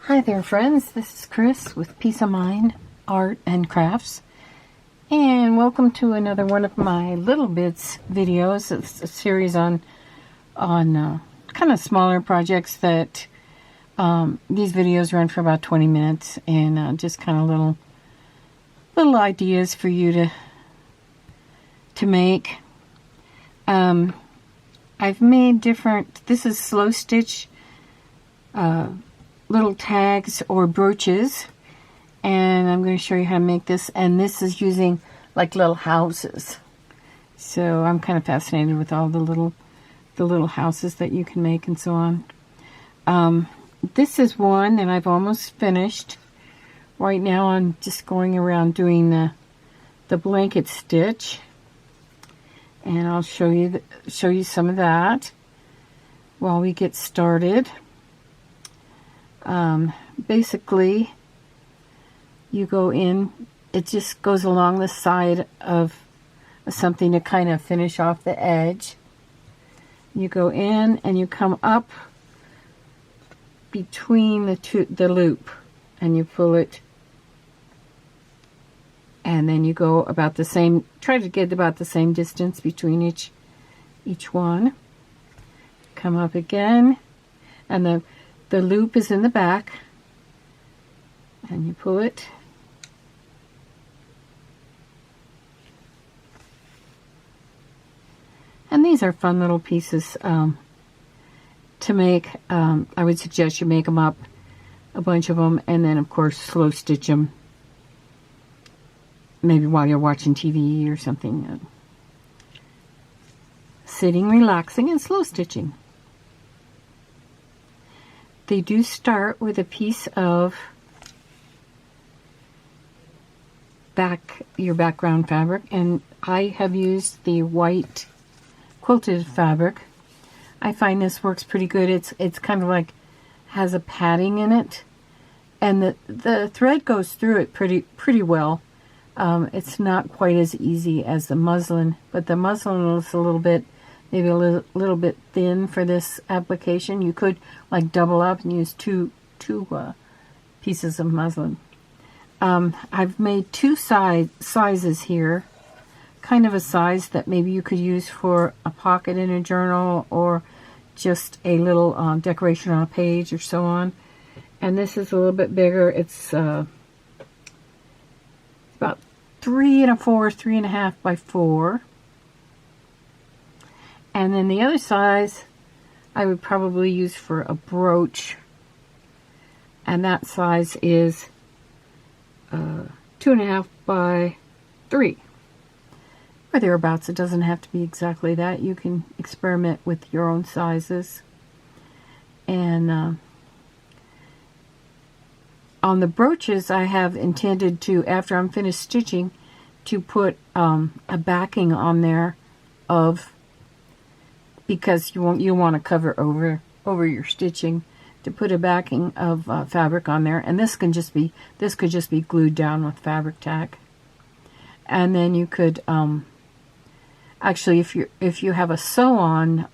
Hi there, friends. This is Chris with Peace of Mind Art and Crafts, and welcome to another one of my Little Bits videos. It's a series on kind of smaller projects that these videos run for about 20 minutes, and just kind of little ideas for you to make. I've made different. This is slow stitch. Little tags or brooches, and I'm going to show you how to make this. And this is using like little houses, so I'm kind of fascinated with all the little houses that you can make and so on. This is one and I've almost finished. Right now I'm just going around doing the blanket stitch, and I'll show you some of that while we get started. Basically, you go in, it just goes along the side of something to kind of finish off the edge. You go in and you come up between the loop, and you pull it, and then you go about the same, try to get about the same distance between each one. Come up again, and the loop is in the back, and you pull it, and these are fun little pieces to make. I would suggest you make them up, a bunch of them, and then of course slow stitch them, maybe while you're watching TV or something, sitting, relaxing, and slow stitching. They do start with a piece of your background fabric, and I have used the white quilted fabric. I find this works pretty good. It's kind of like has a padding in it, and the thread goes through it pretty well. It's not quite as easy as the muslin, but the muslin is a little bit, maybe a little bit thin for this application. You could like double up and use two pieces of muslin. I've made two sizes here, kind of a size that maybe you could use for a pocket in a journal or just a little decoration on a page or so on. And this is a little bit bigger. It's about 3.5 by 4. And then the other size I would probably use for a brooch, and that size is 2.5 by 3, or thereabouts. It doesn't have to be exactly that. You can experiment with your own sizes. And on the brooches, I have intended to, after I'm finished stitching, to put a backing on there because you want to cover over your stitching, to put a backing of fabric on there, and this could just be glued down with fabric tack. And then you could actually, if you have a sew-on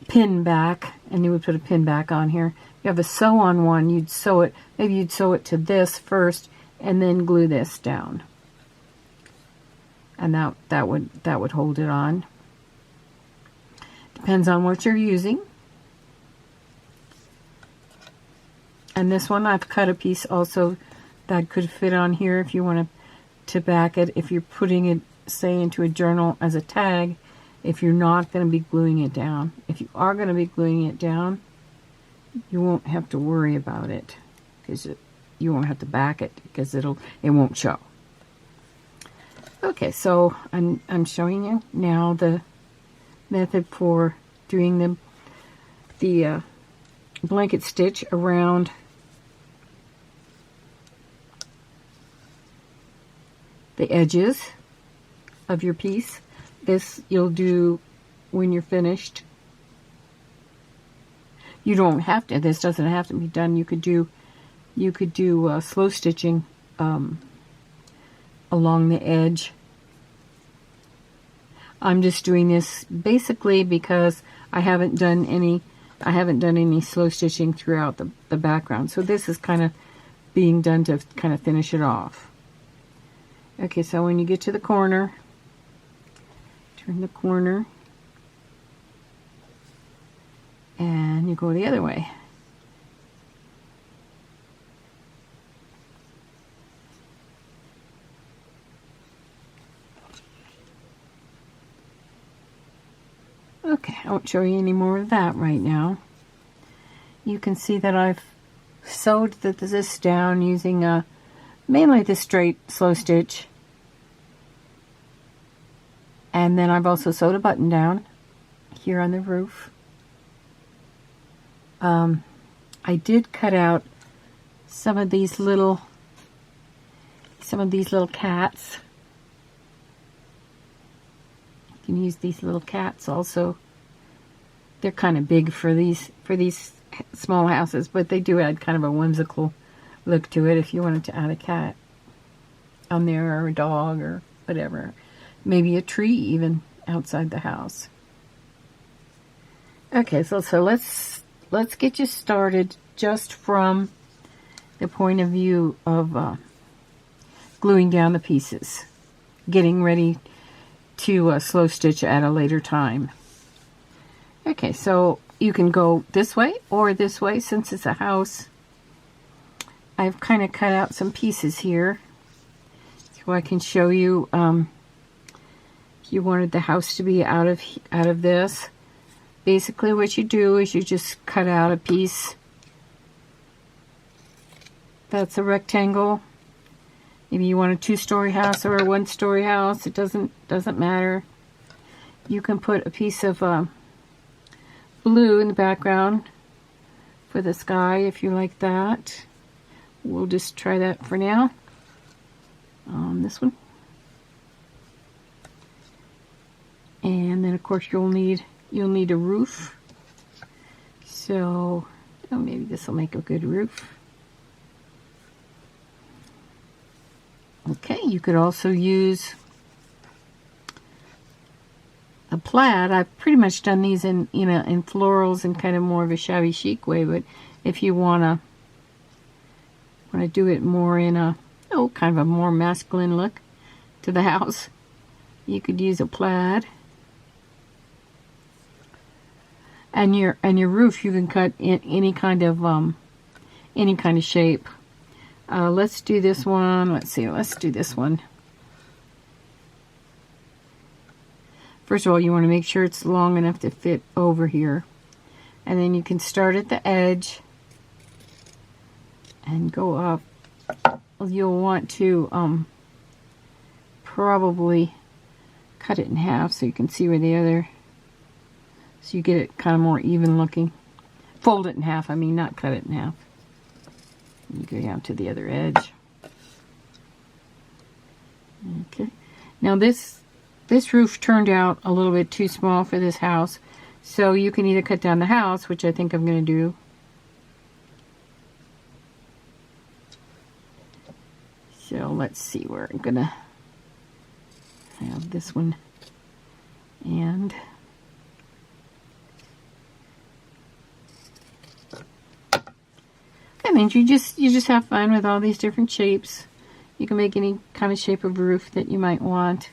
pin back, and you would put a pin back on here. If you have a sew-on one, you'd sew it. Maybe you'd sew it to this first, and then glue this down. And that would hold it on. Depends on what you're using. And this one, I've cut a piece also that could fit on here if you want to back it. If you're putting it, say, into a journal as a tag, if you're not going to be gluing it down. If you are going to be gluing it down, you won't have to worry about it, because you won't have to back it, because it won't show. Okay, so I'm showing you now the method for doing the blanket stitch around the edges of your piece. This you'll do when you're finished. You don't have to. This doesn't have to be done. You could do slow stitching along the edge. I'm just doing this basically because I haven't done any I haven't done any slow stitching throughout the background. So this is kind of being done to kind of finish it off. Okay, so when you get to the corner, turn the corner, and you go the other way. Okay, I won't show you any more of that right now. You can see that I've sewed this down using mainly the straight slow stitch. And then I've also sewed a button down here on the roof. I did cut out some of these little cats. You can use these little cats also. They're kind of big for these small houses, but they do add kind of a whimsical look to it if you wanted to add a cat on there, or a dog, or whatever. Maybe a tree even outside the house. Okay, so let's get you started just from the point of view of gluing down the pieces, getting ready to slow stitch at a later time. Okay, so you can go this way or this way since it's a house. I've kind of cut out some pieces here so I can show you. If you wanted the house to be out of this, basically what you do is you just cut out a piece that's a rectangle. Maybe you want a 2-story house or a 1-story house. It doesn't matter. You can put a piece of blue in the background for the sky if you like that. We'll just try that for now on this one. And then of course you'll need a roof. So maybe this will make a good roof. Okay, you could also use a plaid. I've pretty much done these in florals and kind of more of a shabby chic way, but if you wanna do it more in a kind of a more masculine look to the house, you could use a plaid. And your roof you can cut in any kind of shape. Let's do this one. Let's do this one. First of all, you want to make sure it's long enough to fit over here. And then you can start at the edge and go up. You'll want to probably cut it in half so you can see where the other, so you get it kind of more even looking. Fold it in half, I mean, not cut it in half. You go down to the other edge. Okay. Now this roof turned out a little bit too small for this house, so you can either cut down the house, which I think I'm going to do. So let's see, where I'm going to have this one, and that means you just have fun with all these different shapes. You can make any kind of shape of roof that you might want.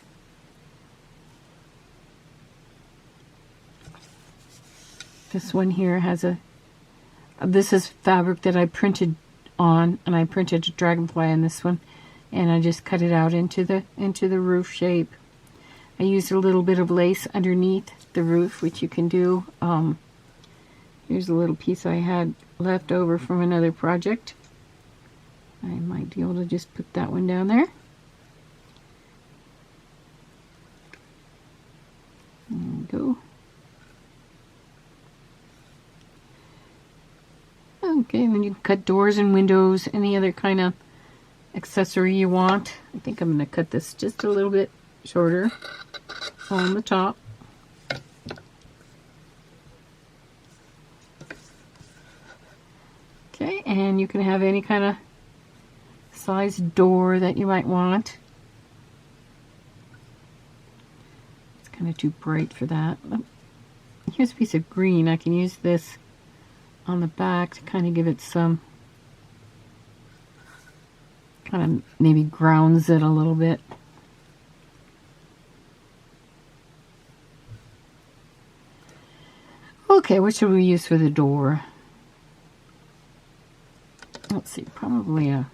This one here has this is fabric that I printed on, and I printed a dragonfly on this one, and I just cut it out into the roof shape. I used a little bit of lace underneath the roof, which you can do. Here's a little piece I had left over from another project. I might be able to just put that one down there. There we go. Okay, and then you can cut doors and windows, any other kind of accessory you want. I think I'm going to cut this just a little bit shorter on the top. Okay, and you can have any kind of size door that you might want. It's kind of too bright for that. Oh, here's a piece of green. I can use this on the back to kind of give it some, kind of maybe grounds it a little bit. Okay, what should we use for the door? Let's see, probably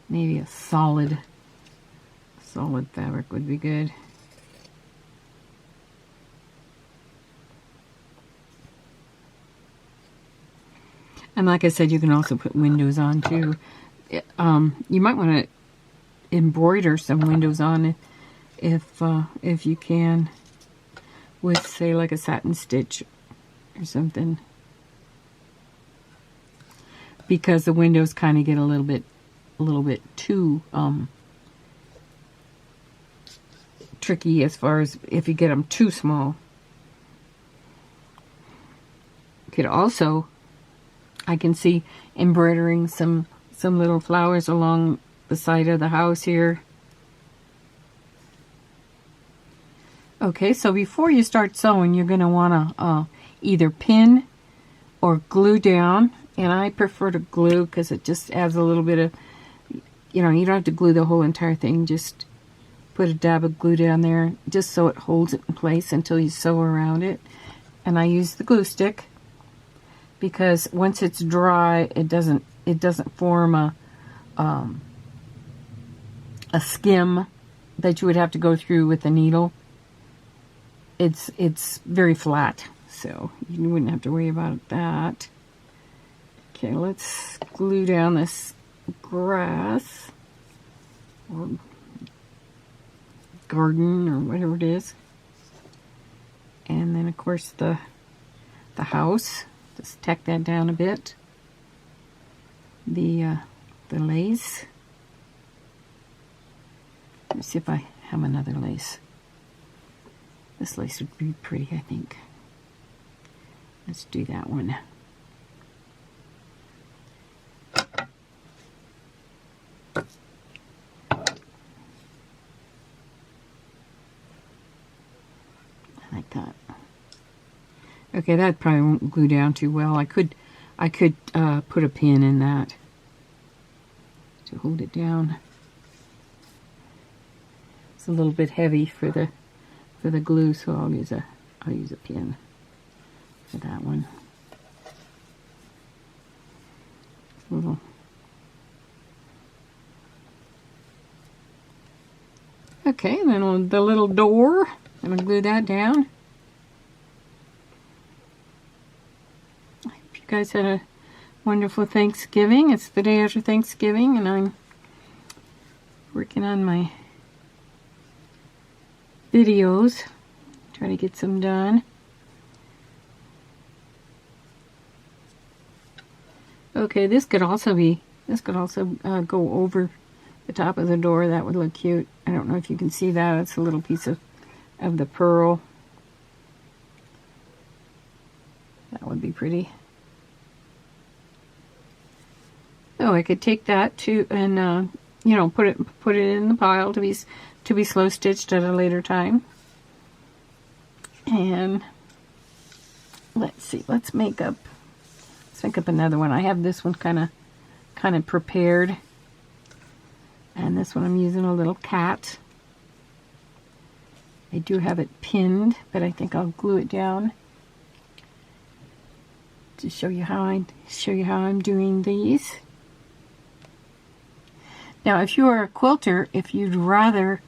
maybe a solid fabric would be good. And like I said, you can also put windows on too. You might want to embroider some windows on if you can, with say like a satin stitch or something, because the windows kind of get a little bit too tricky as far as if you get them too small. You could also, I can see embroidering some little flowers along the side of the house here. Okay, so before you start sewing, you're going to want to either pin or glue down, and I prefer to glue because it just adds a little bit of, you don't have to glue the whole entire thing, just put a dab of glue down there just so it holds it in place until you sew around it. And I use the glue stick because once it's dry, it doesn't form a skim that you would have to go through with a needle. It's very flat, so you wouldn't have to worry about that. Okay, let's glue down this grass or garden or whatever it is, and then of course the house. Just tack that down a bit. The lace. Let's see if I have another lace. This lace would be pretty, I think. Let's do that one. I like that. Okay, that probably won't glue down too well. I could put a pin in that to hold it down. It's a little bit heavy for the glue, so I'll use a pin for that one. Little. Okay, and then on the little door, I'm gonna glue that down. I hope you guys had a wonderful Thanksgiving. It's the day after Thanksgiving, and I'm working on my videos, try to get some done. Okay, this could also go over the top of the door. That would look cute. I don't know if you can see that. It's a little piece of the pearl. That would be pretty. So I could take that too and put it in the pile to be slow stitched at a later time. And let's see, let's make up another one. I have this one kind of prepared, and this one I'm using a little cat. I do have it pinned, but I think I'll glue it down to show you how I'm doing these. Now, if you are a quilter, if you'd rather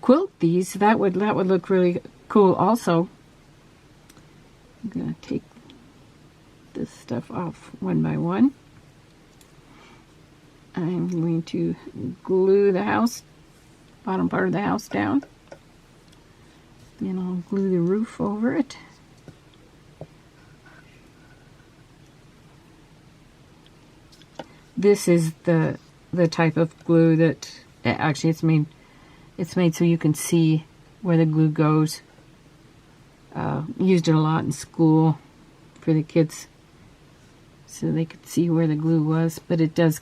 quilt these, that would look really cool also. I'm going to take this stuff off one by one. I'm going to glue the bottom part of the house down. Then I'll glue the roof over it. This is the type of glue that actually it's made so you can see where the glue goes. Used it a lot in school for the kids so they could see where the glue was, but it does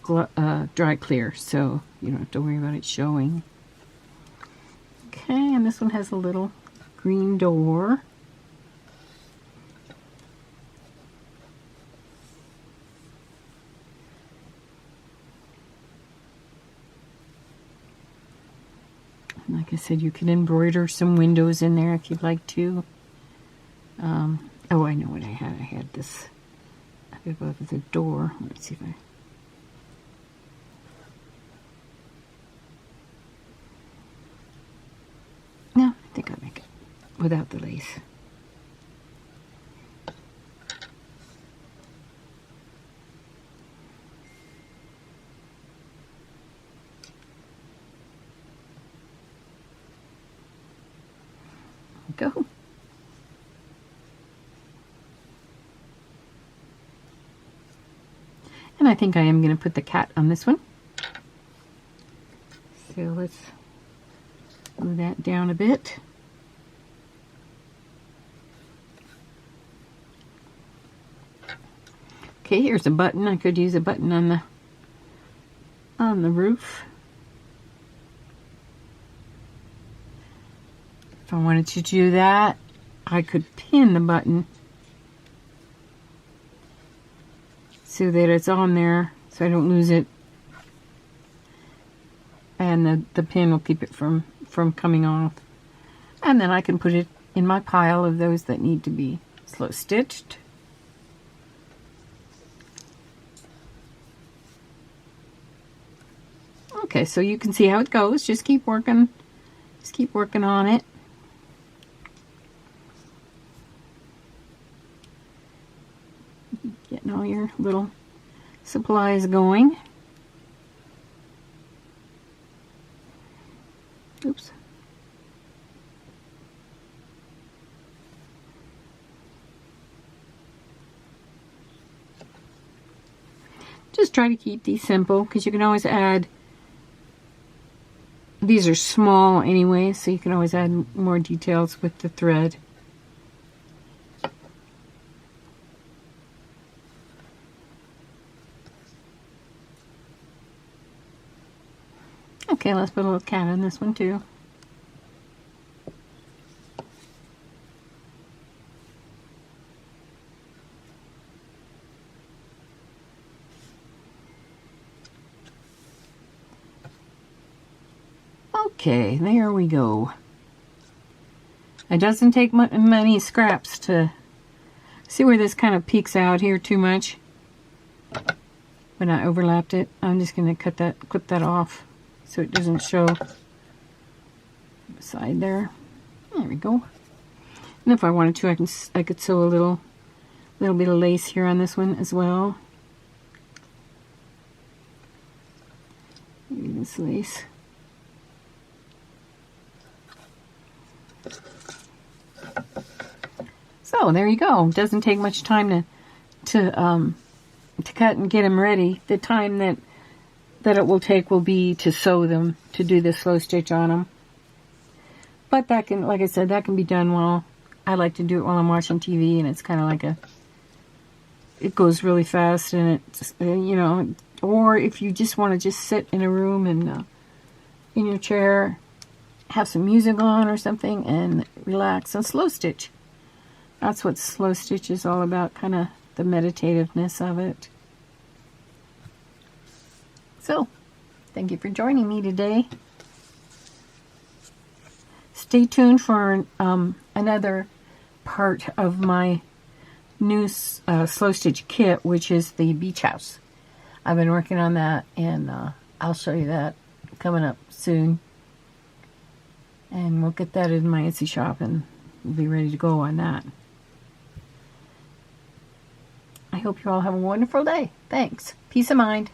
dry clear, so you don't have to worry about it showing. Okay, and this one has a little green door. Like I said, you can embroider some windows in there if you'd like to. Oh, I know what I had. I had this up above the door. Let's see if I... No, I think I'll make it without the lace. Go. And I think I am going to put the cat on this one. So let's move that down a bit. Okay, here's a button. I could use a button on the roof. If I wanted to do that, I could pin the button so that it's on there so I don't lose it. And the pin will keep it from coming off. And then I can put it in my pile of those that need to be slow stitched. Okay, so you can see how it goes. Just keep working on it. Getting all your little supplies going. Oops. Just try to keep these simple because you can always add. These are small anyway, so you can always add more details with the thread. Okay, let's put a little cat on this one too. Okay, there we go. It doesn't take many scraps to see where this kind of peeks out here too much. When I overlapped it, I'm just going to clip that off so it doesn't show the side there. There we go. And if I wanted to, I could sew a little bit of lace here on this one as well. Maybe this lace. So there you go. Doesn't take much time to cut and get them ready. The time that it will take will be to sew them, to do the slow stitch on them. But that can, like I said, that can be done while, I like to do it while I'm watching TV, and it's kind of like it goes really fast, and it's, you know, or if you just want to just sit in a room and in your chair, have some music on or something, and relax and slow stitch. That's what slow stitch is all about, kind of the meditativeness of it. So, thank you for joining me today. Stay tuned for another part of my new slow stitch kit, which is the beach house. I've been working on that, and I'll show you that coming up soon. And we'll get that in my Etsy shop, and we'll be ready to go on that. I hope you all have a wonderful day. Thanks. Peace of mind.